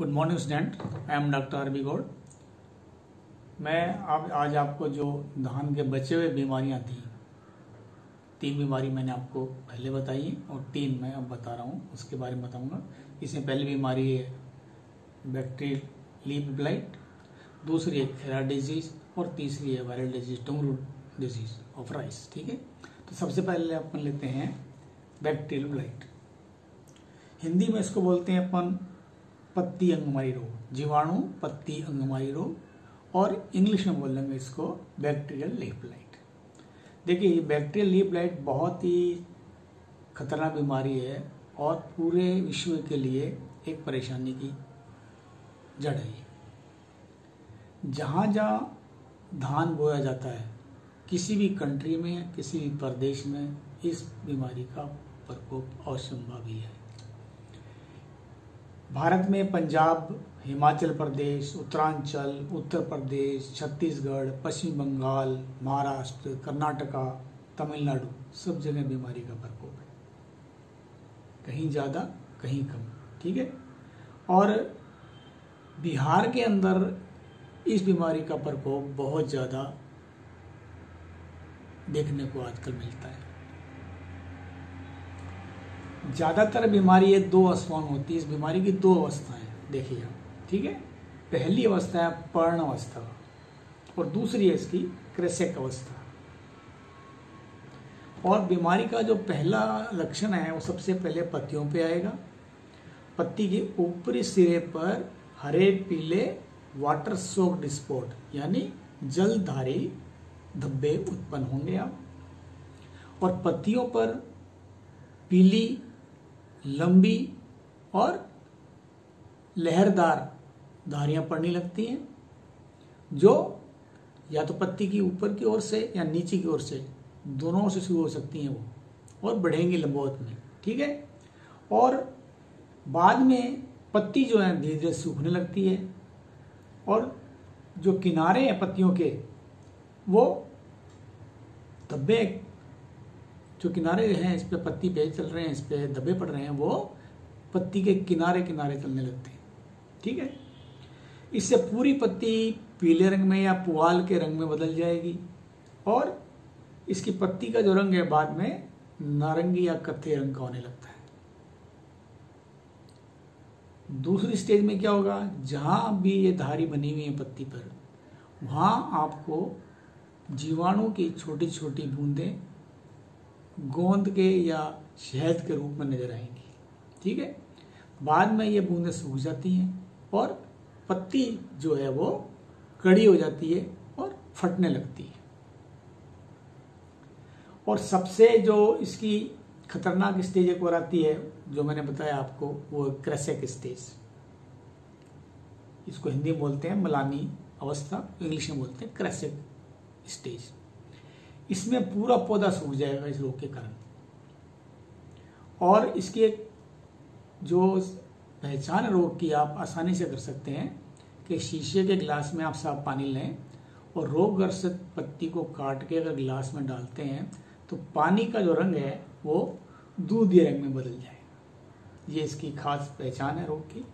Good morning student, I am doctor R B Gaur. मैं आज आपको जो धान के बचे हुए बीमारियां थी, 3 बीमारी मैंने आपको पहले बताई है और 3 मैं अब बता रहा हूँ, उसके बारे में बताऊंगा। इसमें पहली बीमारी है बैक्टीरियल लीफ ब्लाइट, दूसरी है खेरा डिजीज और तीसरी है viral disease tungro disease of rice. ठीक है, तो सबसे पहले अपन लेते हैं बैक्टीरियल ब्लाइट। हिंदी में इसको बोलते हैं अपन पत्ती अंगमारी रोग, जीवाणु पत्ती अंगमारी रोग, और इंग्लिश में बोलेंगे इसको बैक्टीरियल लीफ ब्लाइट। देखिए, ये बैक्टीरियल लीफ ब्लाइट बहुत ही खतरनाक बीमारी है और पूरे विश्व के लिए एक परेशानी की जड़ है। जहाँ जहाँ धान बोया जाता है, किसी भी कंट्री में, किसी भी प्रदेश में इस बीमारी का प्रकोप असंभव है। भारत में पंजाब, हिमाचल प्रदेश, उत्तरांचल, उत्तर प्रदेश, छत्तीसगढ़, पश्चिम बंगाल, महाराष्ट्र, कर्नाटका, तमिलनाडु, सब जगह बीमारी का प्रकोप है, कहीं ज़्यादा कहीं कम। ठीक है, और बिहार के अंदर इस बीमारी का प्रकोप बहुत ज़्यादा देखने को आजकल मिलता है। ज़्यादातर बीमारी ये 2 अवस्थाओं में होती है। इस बीमारी की 2 अवस्थाएं देखिए आप। ठीक है, पहली अवस्था है पर्ण अवस्था और दूसरी है इसकी क्रेसेक अवस्था। और बीमारी का जो पहला लक्षण है वो सबसे पहले पत्तियों पे आएगा। पत्ती के ऊपरी सिरे पर हरे पीले वाटर सोक्ड स्पॉट यानी जलधारी धब्बे उत्पन्न होंगे आप, और पत्तियों पर पीली लंबी और लहरदार धारियां पड़ने लगती हैं, जो या तो पत्ती की ऊपर की ओर से या नीचे की ओर से, दोनों से शुरू हो सकती हैं वो, और बढ़ेंगी लंबवत में। ठीक है, और बाद में पत्ती जो है धीरे धीरे सूखने लगती है और जो किनारे हैं पत्तियों के, वो धब्बे, जो किनारे हैं इस पे पत्ती पे चल रहे हैं, इस पे धब्बे पड़ रहे हैं, वो पत्ती के किनारे किनारे चलने लगते हैं। ठीक है, इससे पूरी पत्ती पीले रंग में या पुआल के रंग में बदल जाएगी और इसकी पत्ती का जो रंग है बाद में नारंगी या कत्थे रंग का होने लगता है। दूसरी स्टेज में क्या होगा, जहां भी ये धारी बनी हुई है पत्ती पर, वहां आपको जीवाणु की छोटी छोटी बूंदें गोंद के या शहद के रूप में नजर आएंगी। ठीक है, बाद में ये बूंदें सूख जाती हैं और पत्ती जो है वो कड़ी हो जाती है और फटने लगती है। और सबसे जो इसकी खतरनाक स्टेज एक और आती है, जो मैंने बताया आपको, वो क्रेसेक स्टेज। इसको हिंदी में बोलते हैं मलानी अवस्था, इंग्लिश में बोलते हैं क्रेसेक स्टेज। इसमें पूरा पौधा सूख जाएगा इस रोग के कारण। और इसकी एक जो पहचान रोग की आप आसानी से कर सकते हैं कि शीशे के गिलास में आप साफ पानी लें और रोगग्रसित पत्ती को काट के अगर गिलास में डालते हैं तो पानी का जो रंग है वो दूधिया रंग में बदल जाए। ये इसकी खास पहचान है रोग की।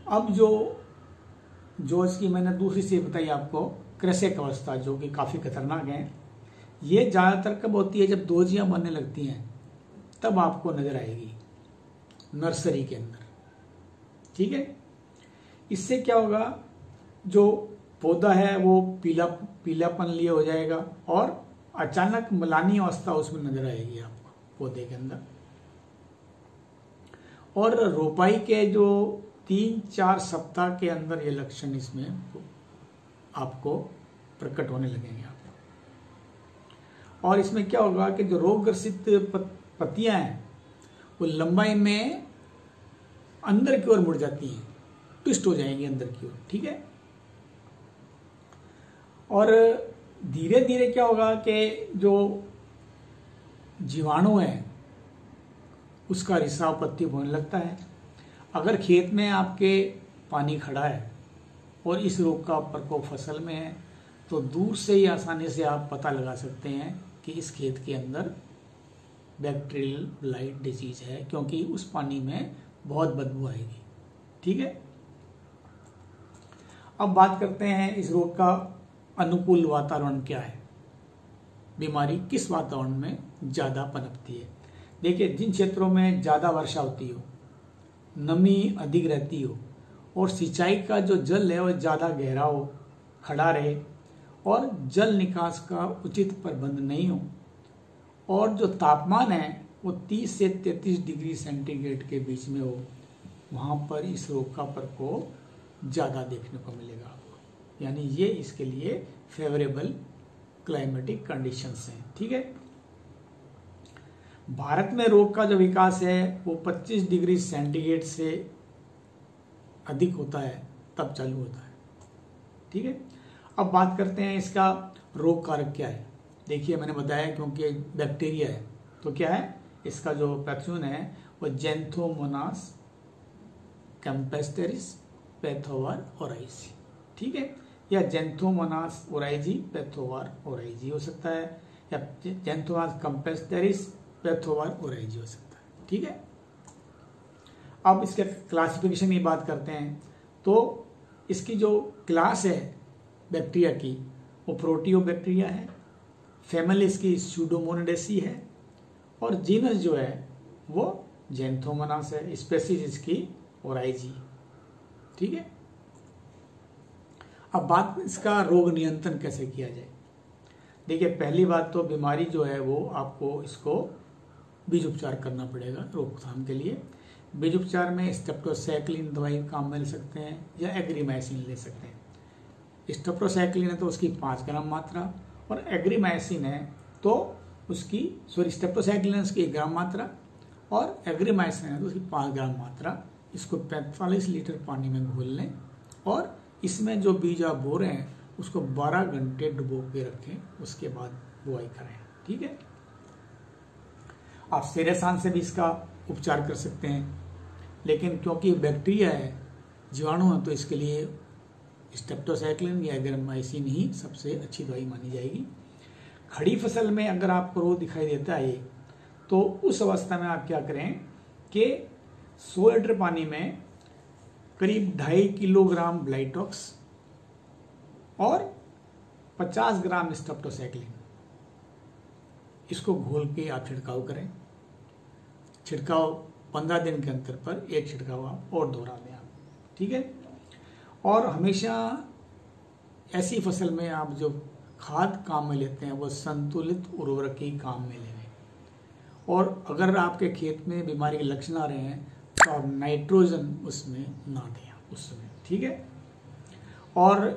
अब जो इसकी मैंने दूसरी चीज बताई आपको, क्रेसेक अवस्था, जो कि काफी खतरनाक है, ये ज्यादातर कब होती है, जब दोजियां बनने लगती हैं तब आपको नजर आएगी नर्सरी के अंदर। ठीक है, इससे क्या होगा, जो पौधा है वो पीलापन लिए हो जाएगा और अचानक मलानी अवस्था उसमें नजर आएगी आपको पौधे के अंदर। और रोपाई के जो 3-4 सप्ताह के अंदर ये लक्षण इसमें आपको प्रकट होने लगेंगे आपको। और इसमें क्या होगा कि जो रोगग्रसित पत्तियां हैं वो लंबाई में अंदर की ओर मुड़ जाती हैं, ट्विस्ट हो जाएंगी अंदर की ओर। ठीक है, और धीरे धीरे क्या होगा कि जो जीवाणु है उसका रिसाव पत्ती होने लगता है। अगर खेत में आपके पानी खड़ा है और इस रोग का प्रकोप फसल में है, तो दूर से ही आसानी से आप पता लगा सकते हैं कि इस खेत के अंदर बैक्टीरियल ब्लाइट डिजीज है, क्योंकि उस पानी में बहुत बदबू आएगी। ठीक है, अब बात करते हैं इस रोग का अनुकूल वातावरण क्या है, बीमारी किस वातावरण में ज़्यादा पनपती है। देखिए, जिन क्षेत्रों में ज़्यादा वर्षा होती हो, नमी अधिक रहती हो और सिंचाई का जो जल है वह ज़्यादा गहरा हो, खड़ा रहे और जल निकास का उचित प्रबंध नहीं हो और जो तापमान है वो 30 से 33 डिग्री सेंटीग्रेड के बीच में हो, वहाँ पर इस रोग का प्रकोप ज़्यादा देखने को मिलेगा आपको। यानी ये इसके लिए फेवरेबल क्लाइमेटिक कंडीशंस हैं। ठीक है, भारत में रोग का जो विकास है वो 25 डिग्री सेंटीग्रेड से अधिक होता है तब चालू होता है। ठीक है, अब बात करते हैं इसका रोग कारक क्या है। देखिए, मैंने बताया क्योंकि बैक्टीरिया है तो क्या है, इसका जो पैथोजन है वो ज़ैंथोमोनास कैम्पेस्टेरिस पैथोवार ओराइजी। ठीक है, या ज़ैंथोमोनास ओराइजी पैथोवार ओराइजी हो सकता है, या ज़ैंथोमोनास कैम्पेस्टेरिस पैथोवार ओराइजी हो सकता है। ठीक है, अब इसके क्लासिफिकेशन की बात करते हैं तो इसकी जो क्लास है बैक्टीरिया की वो प्रोटियोबैक्टीरिया है, फैमिली इसकी स्यूडोमोनाडेसी है और जीनस जो है वो ज़ैंथोमोनास है, स्पेसीज इसकी ओराइजी। ठीक है, अब बात इसका रोग नियंत्रण कैसे किया जाए। देखिए, पहली बात तो बीमारी जो है वो आपको इसको बीज उपचार करना पड़ेगा रोकथाम के लिए। बीज उपचार में स्टेप्टोसाइक्लिन दवाई काम में ले सकते हैं या एग्रीमाइसिन ले सकते हैं। स्टेप्टोसाइक्लिन है तो उसकी 5 ग्राम मात्रा और एग्रीमाइसिन है तो उसकी स्टेप्टोसाइक्लिन उसकी 1 ग्राम मात्रा और एग्रीमाइसिन है तो उसकी 5 ग्राम मात्रा। इसको 45 लीटर पानी में घोल लें और इसमें जो बीज आप बो रहे हैं उसको 12 घंटे डुबो के रखें, उसके बाद बुआई करें। ठीक है, आप सेरेसान से भी इसका उपचार कर सकते हैं, लेकिन क्योंकि बैक्टीरिया है, जीवाणु है, तो इसके लिए स्टेप्टोसाइक्लिन या एग्रीमाइसिन ही सबसे अच्छी दवाई मानी जाएगी। खड़ी फसल में अगर आपको रोग दिखाई देता है तो उस अवस्था में आप क्या करें कि 100 लीटर पानी में करीब 2.5 किलोग्राम ब्लाइटॉक्स और 50 ग्राम स्टेप्टोसाइक्लिन इसको घोल के आप छिड़काव करें। छिड़काव 15 दिन के अंतर पर एक छिड़काव आप और दोहरा दें आप। ठीक है, और हमेशा ऐसी फसल में आप जो खाद काम में लेते हैं वो संतुलित उर्वरक ही काम में लें। और अगर आपके खेत में बीमारी के लक्षण आ रहे हैं तो आप नाइट्रोजन उसमें ना दें उस समय। ठीक है, और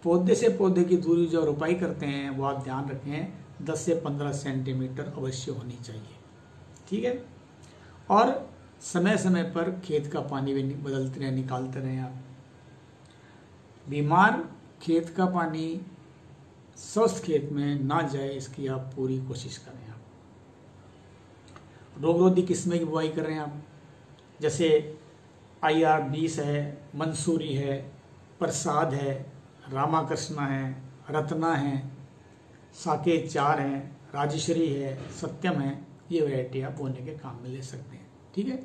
पौधे से पौधे की दूरी जो रोपाई करते हैं वो आप ध्यान रखें 10 से 15 सेंटीमीटर अवश्य होनी चाहिए। ठीक है, और समय समय पर खेत का पानी भी बदलते रहें, निकालते रहें आप। बीमार खेत का पानी स्वस्थ खेत में ना जाए इसकी आप पूरी कोशिश करें। आप रोगरोधी किस्में की बुआई कर रहे हैं आप, जैसे IR-20 है, मंसूरी है, प्रसाद है, रामाकृष्णा है, रत्ना है, साकेत 4 है, राजेश्वरी है, सत्यम है, ये वैरायटी आप बोने के काम में ले सकते हैं। ठीक है,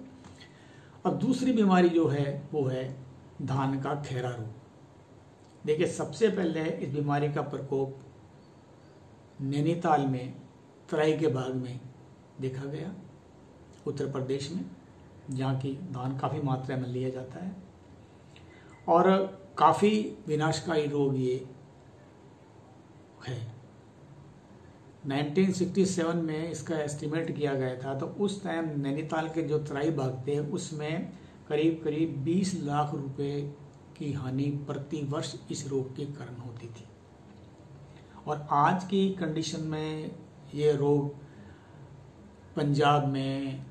अब दूसरी बीमारी जो है वो है धान का खैरा रोग। देखिए, सबसे पहले इस बीमारी का प्रकोप नैनीताल में तराई के भाग में देखा गया, उत्तर प्रदेश में, जहाँ की धान काफ़ी मात्रा में लिया जाता है और काफ़ी विनाशकारी रोग ये है। 1967 में इसका एस्टिमेट किया गया था तो उस टाइम नैनीताल के जो तराई भाग थे उसमें करीब करीब 20 लाख रुपए की हानि प्रति वर्ष इस रोग के कारण होती थी। और आज की कंडीशन में ये रोग पंजाब में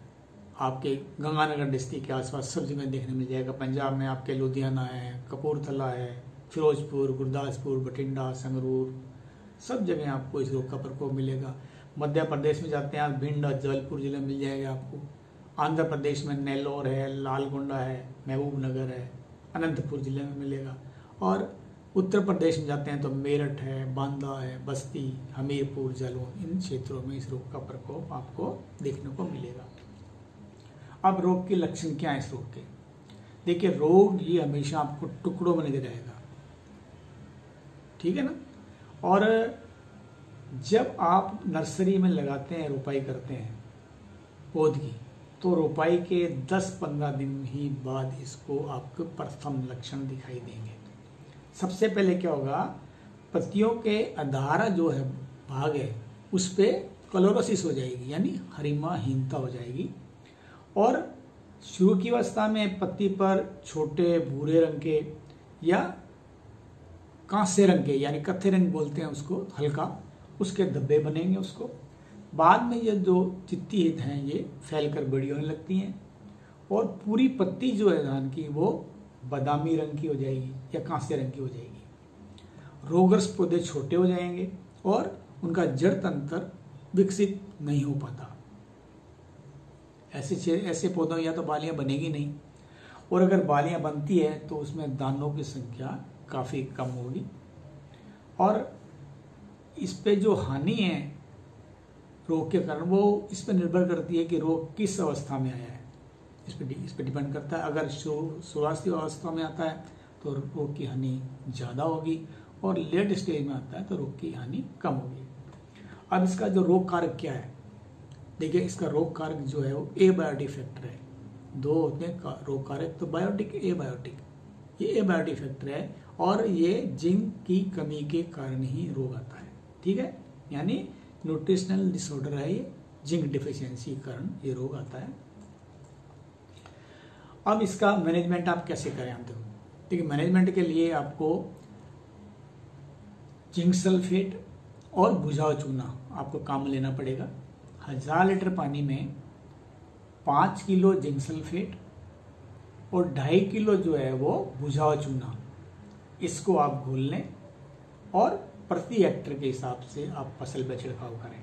आपके गंगानगर डिस्ट्रिक्ट के आसपास सब जगह देखने मिल जाएगा। पंजाब में आपके लुधियाना है, कपूरथला है, फिरोजपुर, गुरदासपुर, बठिंडा, संगरूर, सब जगह आपको इस रोग का प्रकोप मिलेगा। मध्य प्रदेश में जाते हैं आप, भिंड और जबलपुर जिले में मिल जाएगा आपको। आंध्र प्रदेश में नेल्लोर है, लालगोंडा है, महबूबनगर है, अनंतपुर जिले में मिलेगा। और उत्तर प्रदेश में जाते हैं तो मेरठ है, बांदा है, बस्ती, हमीरपुर, जालौन, इन क्षेत्रों में इस रोग का प्रकोप आपको देखने को मिलेगा। अब रोग के लक्षण क्या है इस रोग के? देखिए, रोग ये हमेशा आपको टुकड़ों में नजर आएगा, ठीक है ना। और जब आप नर्सरी में लगाते हैं, रोपाई करते हैं पौध की, तो रोपाई के 10-15 दिन ही बाद इसको आपको प्रथम लक्षण दिखाई देंगे। सबसे पहले क्या होगा, पत्तियों के अधारा जो है भाग है उस पे क्लोरोसिस हो जाएगी, यानी हरिमाहीनता हो जाएगी। और शुरू की अवस्था में पत्ती पर छोटे भूरे रंग के या कांसे रंग के, यानी कत्थे रंग बोलते हैं उसको, हल्का, उसके धब्बे बनेंगे उसको। बाद में ये जो चित्ती हित हैं ये फैलकर बड़ी होने लगती हैं और पूरी पत्ती जो है धान की वो बादामी रंग की हो जाएगी या कांसे रंग की हो जाएगी। रोगग्रस्त पौधे छोटे हो जाएंगे और उनका जड़ तंत्र विकसित नहीं हो पाता। ऐसे पौधों या तो बालियां बनेगी नहीं, और अगर बालियां बनती है तो उसमें दानों की संख्या काफी कम होगी। और इस पे जो हानि है रोग के कारण वो इस पर निर्भर करती है कि रोग किस अवस्था में आया है, इस पे डिपेंड करता है। अगर शुरुआती अवस्था में आता है तो रोग की हानि ज़्यादा होगी, और लेट स्टेज में आता है तो रोग की हानि कम होगी। अब इसका जो रोग कारक क्या है, देखिए इसका रोग कारक जो है वो एबायोटिक फैक्टर है। दो होते हैं रोग कारक, तो बायोटिक, एबायोटिक। ये एबायोटिक फैक्टर है और ये जिंक की कमी के कारण ही रोग आता है, ठीक है। यानी न्यूट्रिशनल डिसऑर्डर है ये, जिंक डिफिशियंसी के कारण ये रोग आता है। अब इसका मैनेजमेंट आप कैसे करें, आप देखो। देखिए, मैनेजमेंट के लिए आपको जिंक सल्फेट और बुझाऊ चूना आपको काम में लेना पड़ेगा। 1000 लीटर पानी में 5 किलो जिंक सल्फेट और 2.5 किलो जो है वो बुझाऊ चूना, इसको आप घोल लें और प्रति हेक्टर के हिसाब से आप फसल पे छिड़काव करें।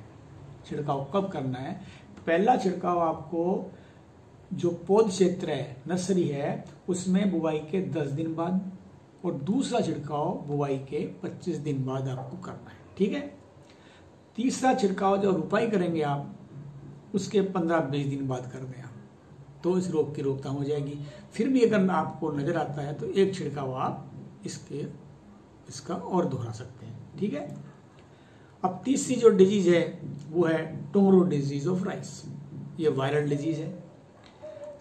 छिड़काव कब करना है? पहला छिड़काव आपको जो पौध क्षेत्र है, नर्सरी है, उसमें बुवाई के 10 दिन बाद, और दूसरा छिड़काव बुवाई के 25 दिन बाद आपको करना है, ठीक है। तीसरा छिड़काव जो रुपाई करेंगे आप, उसके 15-20 दिन बाद कर दें आप, तो इस रोग की रोकथाम हो जाएगी। फिर भी अगर आपको नजर आता है तो एक छिड़काव आप इसका और दोहरा सकते हैं, ठीक है। अब तीसरी जो डिजीज है वो है टुंगरू डिजीज ऑफ राइस। ये वायरल डिजीज है।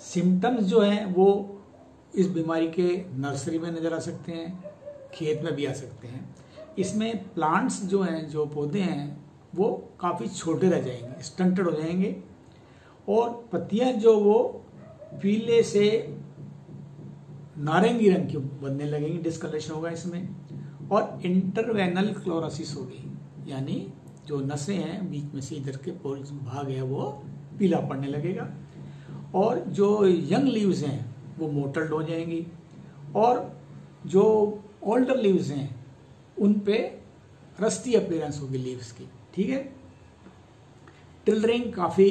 सिम्टम्स जो है वो इस बीमारी के नर्सरी में नजर आ सकते हैं, खेत में भी आ सकते हैं। इसमें प्लांट्स जो हैं, जो पौधे हैं, वो काफ़ी छोटे रह जाएंगे, स्टंटेड हो जाएंगे, और पत्तियां जो वो पीले से नारंगी रंग की बनने लगेंगी, डिस्कलरेशन होगा इसमें, और इंटरवेनल क्लोरोसिस होगी, यानी जो नसें हैं बीच में से इधर के भाग है वो पीला पड़ने लगेगा, और जो यंग लीव्स हैं वो मोटल्ड हो जाएंगी, और जो ओल्डर लीव्स हैं उन पे रस्टी अपीयरेंस होगी लीव्स की, ठीक है। टिल्डरिंग काफ़ी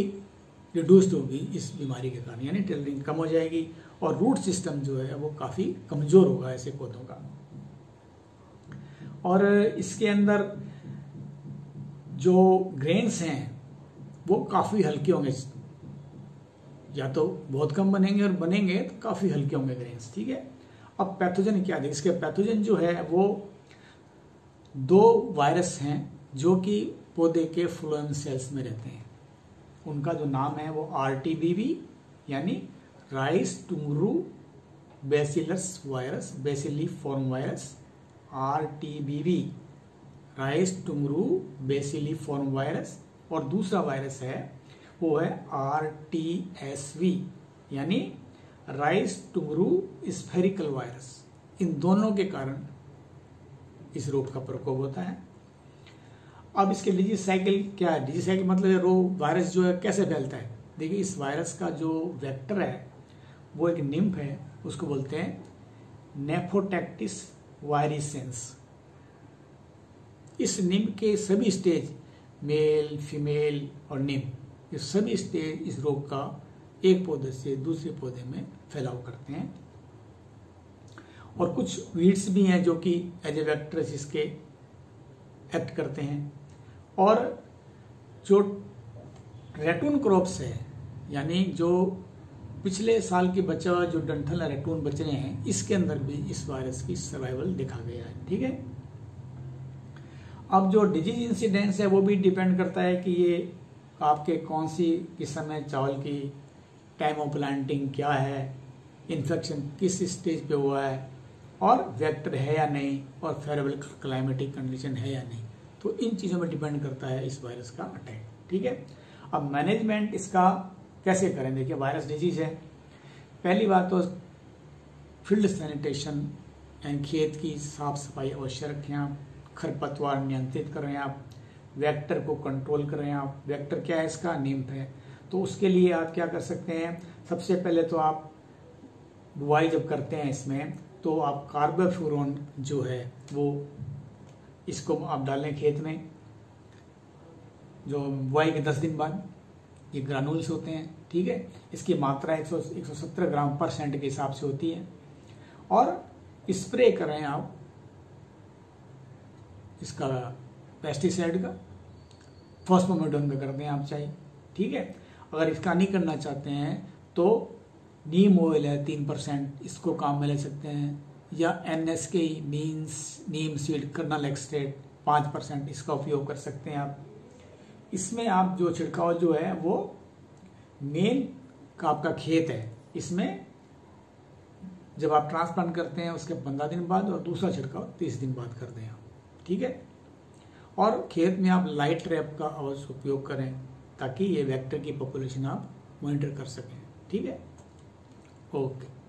रिड्यूस्ड होगी इस बीमारी के कारण, यानी टिल्डरिंग कम हो जाएगी, और रूट सिस्टम जो है वो काफ़ी कमज़ोर होगा ऐसे पौधों का। और इसके अंदर जो ग्रेन्स हैं वो काफ़ी हल्के होंगे, या तो बहुत कम बनेंगे, और बनेंगे तो काफ़ी हल्के होंगे ग्रेन्स, ठीक है। अब पैथोजन क्या है? इसके पैथोजन जो है वो 2 वायरस हैं जो कि पौधे के फ्लोएम सेल्स में रहते हैं। उनका जो नाम है वो RTBV, यानी rice tungro bacillus virus, bacilliform virus, RTBV, rice tungro bacilliform virus, और दूसरा वायरस है वो है RTSV, यानी राइस टुंगरू स्फेरिकल वायरस। इन दोनों के कारण इस रोग का प्रकोप होता है। अब इसके डिजीज साइकिल क्या है? डिजीज साइकिल मतलब रोग, वायरस जो है कैसे फैलता है। देखिए, इस वायरस का जो वेक्टर है वो एक निम्फ है, उसको बोलते हैं नेफोटैक्टिस वायरिसेंस। इस निम्फ के सभी स्टेज, मेल, फीमेल और निम्फ, ये सभी स्टेज इस रोग का एक पौधे से दूसरे पौधे में फैलाव करते हैं। और कुछ वीड्स भी हैं जो कि एज ए वेक्टर्स इसके एक्ट करते हैं। और जो रेटून क्रॉप्स है, यानी जो पिछले साल के बचा हुआ जो डंठल रैकून बच रहे हैं, इसके अंदर भी इस वायरस की सर्वाइवल देखा गया है। ठीक है। अब जो डिजीज इंसिडेंस है वो भी डिपेंड करता है कि ये आपके कौन सी किस्म है चावल की, टाइम ऑफ प्लांटिंग क्या है, इन्फेक्शन किस स्टेज पे हुआ है, और वेक्टर है या नहीं, और फेवरेबल क्लाइमेटिक कंडीशन है या नहीं। तो इन चीज़ों में डिपेंड करता है इस वायरस का अटैक। ठीक है। अब मैनेजमेंट इसका कैसे करें? देखिए, वायरस डिजीज है, पहली बात तो फील्ड सैनिटेशन यानी खेत की साफ सफाई अवश्य रखें आप, खरपतवार नियंत्रित करें आप, वेक्टर को कंट्रोल करें आप। वेक्टर क्या है? इसका निम्फ है। तो उसके लिए आप क्या कर सकते हैं? सबसे पहले तो आप बुआई जब करते हैं इसमें, तो आप कार्बोफ्यूरॉन जो है वो इसको आप डालें खेत में, जो बुआई के 10 दिन बाद। ये ग्रानुल्स होते हैं। ठीक है। इसकी मात्रा 170 ग्राम पर सेंट के हिसाब से होती है। और स्प्रे करें आप इसका पेस्टिसाइड का, फॉस्फोमेडोन का कर दें आप चाहे। ठीक है। अगर इसका नहीं करना चाहते हैं तो नीम ऑयल है 3%, इसको काम में ले सकते हैं, या NSK नीम सीड कर्नल एक्सट्रेट 5%, इसका उपयोग कर सकते हैं आप। इसमें आप जो छिड़काव जो है वो मेन का आपका खेत है, इसमें जब आप ट्रांसप्लांट करते हैं उसके 15 दिन बाद, और दूसरा छिड़काव 30 दिन बाद कर दें आप। ठीक है। और खेत में आप लाइट ट्रैप का अवश्य उपयोग करें ताकि ये वेक्टर की पॉपुलेशन आप मॉनिटर कर सकें। ठीक है। ओके।